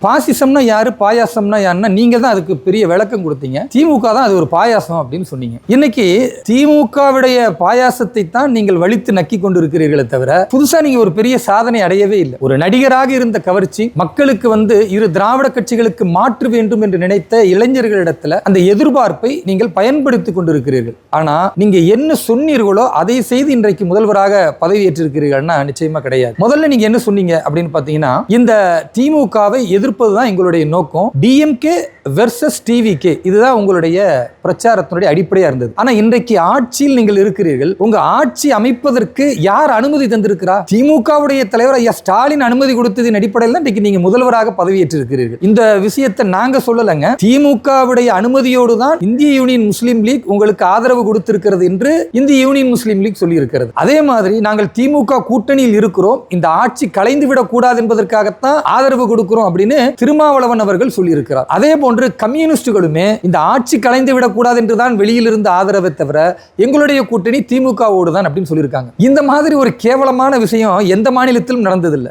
பாசிசம்னா யாரு, பாயாசம்னா யாருன்னா நீங்க தான் அதுக்கு பெரிய விளக்கம் கொடுத்தீங்க. திமுக தான் அது ஒரு பாயாசம் அப்படின்னு சொன்னீங்க. இன்னைக்கு திமுகவுடைய பாயாசத்தை தான் நீங்கள் வலித்து நக்கி கொண்டு இருக்கிறீர்களே தவிர புதுசா நீங்க ஒரு பெரிய சாதனை அடையவே இல்லை. ஒரு நடிகராக இருந்த கவர்ச்சி மக்களுக்கு இரு திராவிட கட்சிகளுக்கு மாற்று வேண்டும் என்று நினைத்த இளைஞர்களிடத்துல அந்த எதிர்பார்ப்பை நீங்கள் பயன்படுத்திக் கொண்டிருக்கிறீர்கள். ஆனா நீங்க என்ன சொன்னீர்களோ அதை செய்து இன்றைக்கு முதல்வராக பதவியேற்றிருக்கிறீர்கள்னா நிச்சயமா கிடையாது. முதல்ல நீங்க என்ன சொன்னீங்க அப்படின்னு பாத்தீங்கன்னா, இந்த திமுகவை எதிர்ப்பதுதான் எங்களுடைய நோக்கம். டிஎம்கே வெர்சஸ் டிவிகே இதுதான் உங்களுடைய பிரச்சாரத்தினுடைய அடிப்படையா இருந்தது. ஆனா இன்றைக்கு ஆட்சியில் நீங்கள் இருக்கிறீர்கள். உங்க ஆட்சி அமைப்பதற்கு யார் அனுமதி தந்திருக்கிறா? திமுகவுடைய தலைவர் ஐயா ஸ்டாலின் அனுமதி கொடுத்ததின் அடிப்படையில் தான் இன்றைக்கு நீங்க முதல்வராக பதவியேற்றிருக்கிறீர்கள். இந்த விஷயத்தை நாங்க சொல்லலங்க. திமுகவுடைய அனுமதியோடு தான் இந்திய யூனியன் முஸ்லீம் லீக் உங்களுக்கு ஆதரவு கொடுத்திருக்கிறது என்று இந்திய யூனியன் முஸ்லீம் லீக் சொல்லி இருக்கிறது. அதே மாதிரி நாங்கள் திமுக கூட்டணியில் இருக்கிறோம், இந்த ஆட்சி கலைந்து விடக் கூடாது என்பதற்காகத்தான் ஆதரவு கொடுக்கிறோம் அப்படின்னு திருமாவளவன் அவர்கள் சொல்லி இருக்கிறார். அதே போன்று கம்யூனிஸ்டுகளுமே இந்த ஆட்சி கலைந்து விடக்கூடாது என்றுதான் வெளியில் இருந்த ஆதரவை தவிர எங்களுடைய கூட்டணி திமுகவோடு தான் அப்படின்னு சொல்லியிருக்காங்க. இந்த மாதிரி ஒரு கேவலமான விஷயம் எந்த மாநிலத்திலும் நடந்ததில்லை.